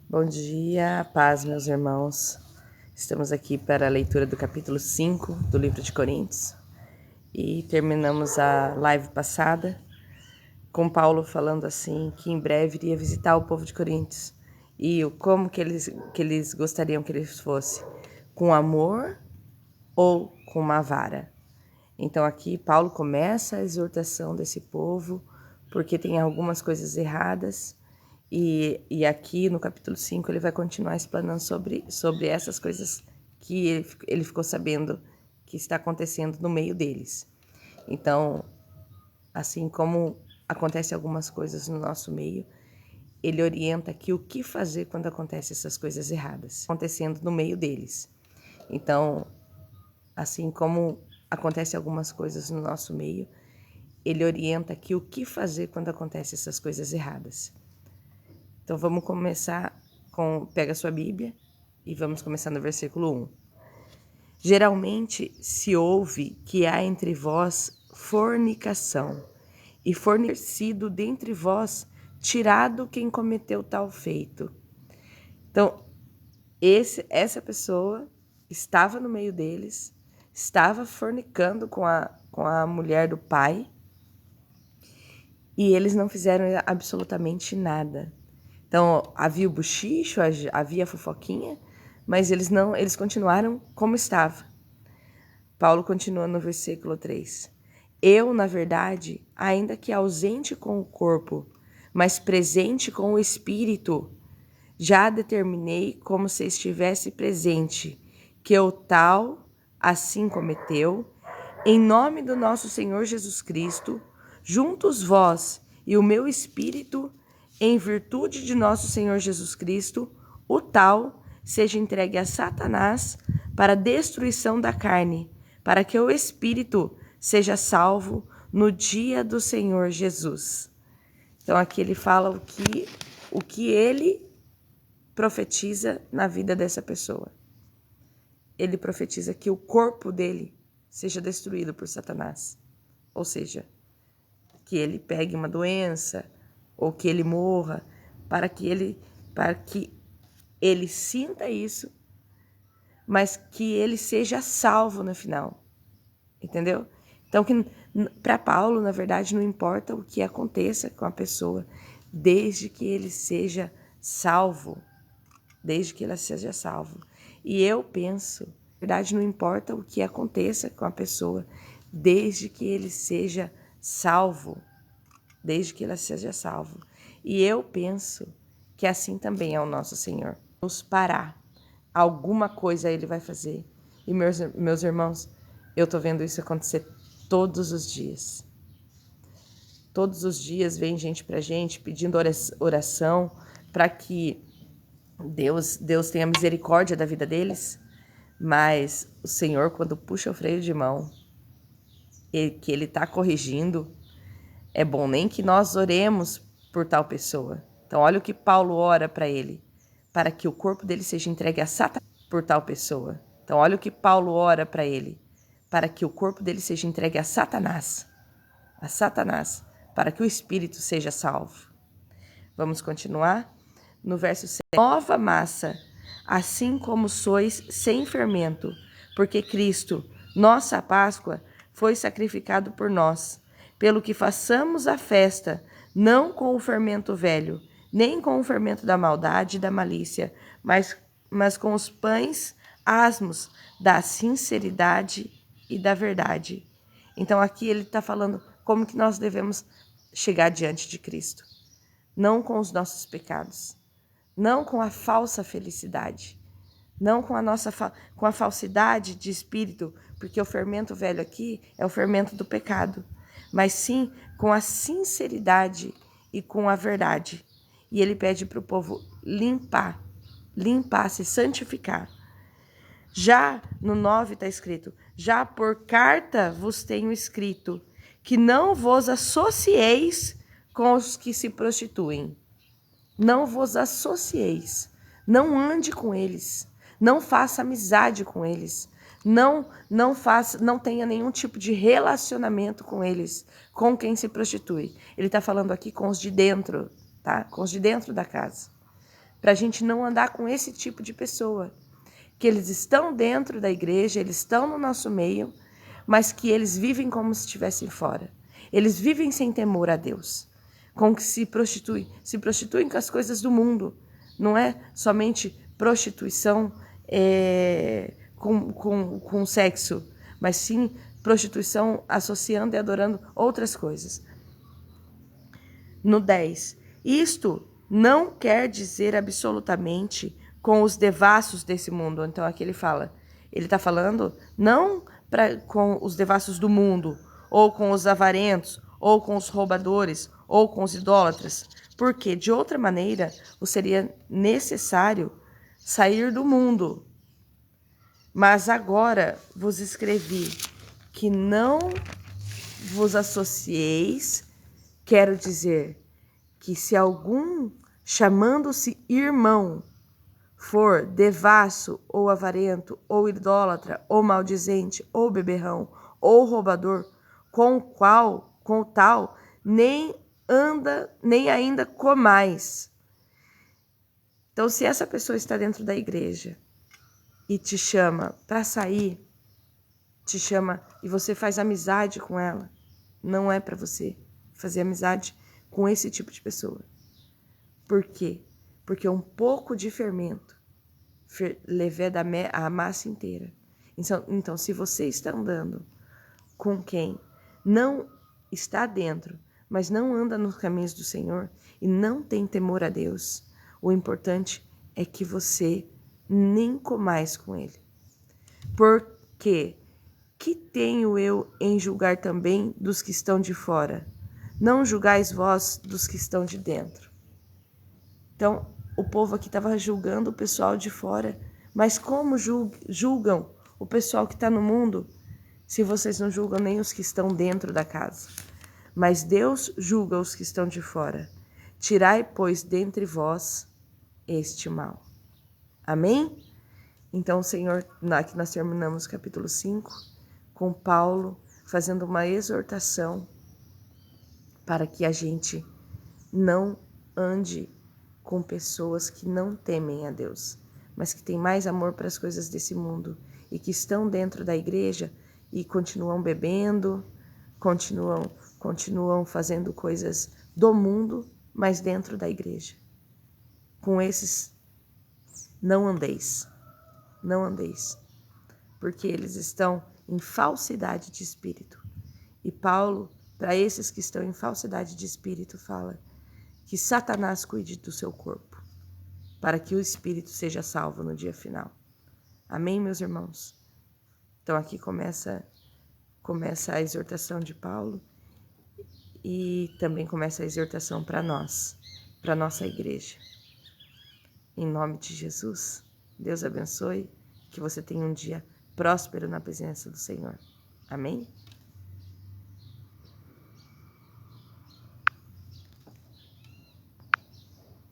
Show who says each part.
Speaker 1: Bom dia, paz, meus irmãos. Estamos aqui para a leitura do capítulo 5 do livro de Coríntios e terminamos a live passada com Paulo falando assim que em breve iria visitar o povo de Coríntios e como que eles gostariam que eles fossem, com amor ou com uma vara. Então aqui Paulo começa a exortação desse povo porque tem algumas coisas erradas. E aqui no capítulo 5 ele vai continuar explanando sobre essas coisas que ele ficou sabendo que está acontecendo no meio deles. Então, assim como acontecem algumas coisas no nosso meio, ele orienta aqui o que fazer quando acontecem essas coisas erradas, acontecendo no meio deles. Então, assim como acontecem algumas coisas no nosso meio, ele orienta aqui o que fazer quando acontecem essas coisas erradas. Então vamos começar pega a sua Bíblia e vamos começar no versículo 1. Geralmente se ouve que há entre vós fornicação, e fornecido dentre vós tirado quem cometeu tal feito. Então, essa pessoa estava no meio deles, estava fornicando com a mulher do pai, e eles não fizeram absolutamente nada. Então, havia o bochicho, havia a fofoquinha, mas eles continuaram como estava. Paulo continua no versículo 3. Eu, na verdade, ainda que ausente com o corpo, mas presente com o espírito, já determinei como se estivesse presente, que o tal assim cometeu, em nome do nosso Senhor Jesus Cristo, juntos vós e o meu espírito, em virtude de nosso Senhor Jesus Cristo, o tal seja entregue a Satanás para a destruição da carne, para que o espírito seja salvo no dia do Senhor Jesus. Então aqui ele fala o que ele profetiza na vida dessa pessoa. Ele profetiza que o corpo dele seja destruído por Satanás. Ou seja, que ele pegue uma doença ou que ele morra, para que ele sinta isso, mas que ele seja salvo no final. Entendeu? Então, para Paulo, na verdade, não importa o que aconteça com a pessoa, desde que ele seja salvo. Desde que ela seja salvo. E eu penso, na verdade, não importa o que aconteça com a pessoa, desde que ele seja salvo. Desde que ela seja salvo. E eu penso que assim também é o nosso Senhor. Nos parar. Alguma coisa ele vai fazer. E meus irmãos, eu tô vendo isso acontecer todos os dias. Todos os dias vem gente pra gente pedindo oração para que Deus tenha misericórdia da vida deles, mas o Senhor, quando puxa o freio de mão, que Ele está corrigindo, é bom nem que nós oremos por tal pessoa. Então, olha o que Paulo ora para ele, para que o corpo dele seja entregue a Satanás por tal pessoa. Então, olha o que Paulo ora para ele, para que o corpo dele seja entregue a Satanás, para que o espírito seja salvo. Vamos continuar? No verso 7. Nova massa, assim como sois sem fermento, porque Cristo, nossa Páscoa, foi sacrificado por nós, pelo que façamos a festa, não com o fermento velho, nem com o fermento da maldade e da malícia, mas com os pães asmos da sinceridade e da verdade. Então aqui ele está falando como que nós devemos chegar diante de Cristo. Não com os nossos pecados, não com a falsa felicidade, não com a falsidade de espírito, porque o fermento velho aqui é o fermento do pecado, mas sim com a sinceridade e com a verdade. E ele pede para o povo limpar, se santificar. Já no 9 está escrito, já por carta vos tenho escrito, que não vos associeis com os que se prostituem. Não vos associeis, não ande com eles, não faça amizade com eles, não tenha nenhum tipo de relacionamento com eles, com quem se prostitui. Ele está falando aqui com os de dentro, tá? Com os de dentro da casa. para a gente não andar com esse tipo de pessoa. Que eles estão dentro da igreja, eles estão no nosso meio, mas que eles vivem como se estivessem fora. Eles vivem sem temor a Deus, com que se prostituem com as coisas do mundo. Não é somente prostituição com sexo, mas sim prostituição associando e adorando outras coisas. No 10. Isto não quer dizer absolutamente com os devassos desse mundo. Então aqui ele está falando não com os devassos do mundo, ou com os avarentos, ou com os roubadores, ou com os idólatras, porque de outra maneira o seria necessário sair do mundo. Mas agora vos escrevi que não vos associeis, quero dizer que se algum, chamando-se irmão, for devasso, ou avarento, ou idólatra, ou maldizente, ou beberrão, ou roubador, com o tal, nem ainda comais. Então, se essa pessoa está dentro da igreja e te chama para sair, te chama e você faz amizade com ela, não é para você fazer amizade com esse tipo de pessoa. Por quê? Porque um pouco de fermento leveda a massa inteira. Então, se você está andando com quem não está dentro, mas não anda nos caminhos do Senhor e não tem temor a Deus, o importante é que você nem comais com ele. Porque que tenho eu em julgar também dos que estão de fora? Não julgais vós dos que estão de dentro. Então, o povo aqui estava julgando o pessoal de fora, mas como julgam o pessoal que está no mundo, se vocês não julgam nem os que estão dentro da casa? Mas Deus julga os que estão de fora. Tirai, pois, dentre vós este mal. Amém? Então, Senhor, aqui nós terminamos o capítulo 5, com Paulo fazendo uma exortação para que a gente não ande com pessoas que não temem a Deus, mas que têm mais amor para as coisas desse mundo e que estão dentro da igreja e continuam bebendo, continuam fazendo coisas do mundo, mas dentro da igreja. Com esses, não andeis, porque eles estão em falsidade de espírito. E Paulo, para esses que estão em falsidade de espírito, fala que Satanás cuide do seu corpo, para que o espírito seja salvo no dia final. Amém, meus irmãos? Então aqui começa a exortação de Paulo e também começa a exortação para nós, para nossa igreja. Em nome de Jesus, Deus abençoe, que você tenha um dia próspero na presença do Senhor. Amém?